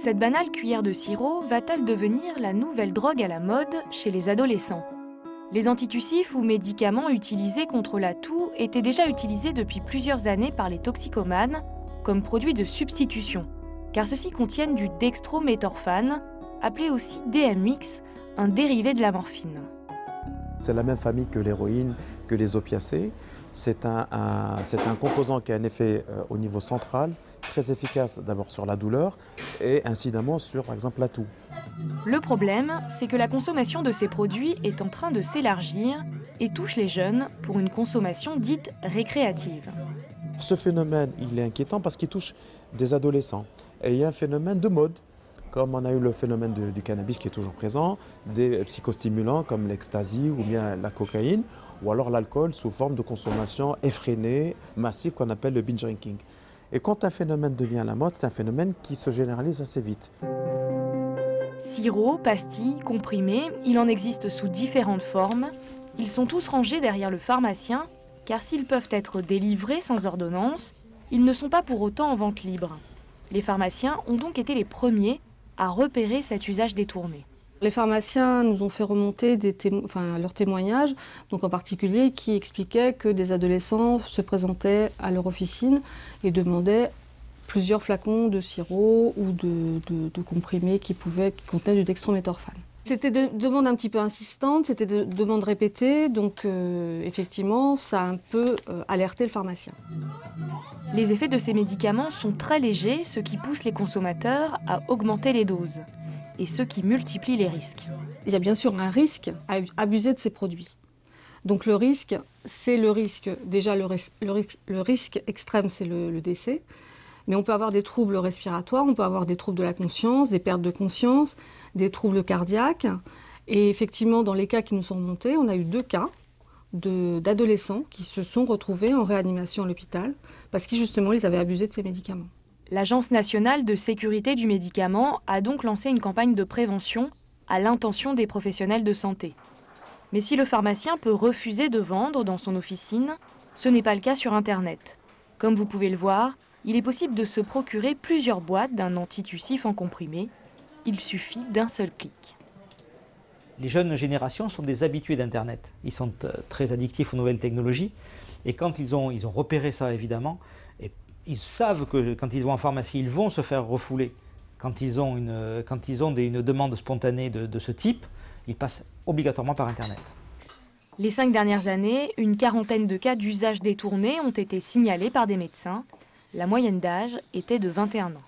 Cette banale cuillère de sirop va-t-elle devenir la nouvelle drogue à la mode chez les adolescents? Les antitussifs ou médicaments utilisés contre la toux étaient déjà utilisés depuis plusieurs années par les toxicomanes comme produit de substitution, car ceux-ci contiennent du dextrométhorphane, appelé aussi DMX, un dérivé de la morphine. C'est la même famille que l'héroïne, que les opiacés. C'est un composant qui a un effet au niveau central, très efficace d'abord sur la douleur et incidemment sur, par exemple, la toux. Le problème, c'est que la consommation de ces produits est en train de s'élargir et touche les jeunes pour une consommation dite récréative. Ce phénomène, il est inquiétant parce qu'il touche des adolescents. Et il y a un phénomène de mode, comme on a eu le phénomène du cannabis qui est toujours présent, des psychostimulants comme l'ecstasy ou bien la cocaïne, ou alors l'alcool sous forme de consommation effrénée, massive, qu'on appelle le binge drinking. Et quand un phénomène devient à la mode, c'est un phénomène qui se généralise assez vite. Sirop, pastilles, comprimés, il en existe sous différentes formes. Ils sont tous rangés derrière le pharmacien, car s'ils peuvent être délivrés sans ordonnance, ils ne sont pas pour autant en vente libre. Les pharmaciens ont donc été les premiers à repérer cet usage détourné. Les pharmaciens nous ont fait remonter leurs témoignages, donc en particulier qui expliquaient que des adolescents se présentaient à leur officine et demandaient plusieurs flacons de sirop ou de comprimés qui contenaient du dextrométhorphane. C'était des demandes un petit peu insistantes, c'était des demandes répétées, donc effectivement ça a un peu alerté le pharmacien. Les effets de ces médicaments sont très légers, ce qui pousse les consommateurs à augmenter les doses, et ce qui multiplie les risques. Il y a bien sûr un risque à abuser de ces produits. Donc le risque, c'est le risque. Déjà le risque extrême, c'est le décès. Mais on peut avoir des troubles respiratoires, on peut avoir des troubles de la conscience, des pertes de conscience, des troubles cardiaques. Et effectivement, dans les cas qui nous sont remontés, on a eu 2 cas d'adolescents qui se sont retrouvés en réanimation à l'hôpital parce qu'ils justement ils avaient abusé de ces médicaments. L'Agence nationale de sécurité du médicament a donc lancé une campagne de prévention à l'intention des professionnels de santé. Mais si le pharmacien peut refuser de vendre dans son officine, ce n'est pas le cas sur Internet. Comme vous pouvez le voir, il est possible de se procurer plusieurs boîtes d'un antitussif en comprimé. Il suffit d'un seul clic. Les jeunes générations sont des habitués d'Internet. Ils sont très addictifs aux nouvelles technologies. Et quand ils ont repéré ça, évidemment, et ils savent que quand ils vont en pharmacie, ils vont se faire refouler. Quand ils ont une demande spontanée de ce type, ils passent obligatoirement par Internet. Les 5 dernières années, une quarantaine de cas d'usage détourné ont été signalés par des médecins. La moyenne d'âge était de 21 ans.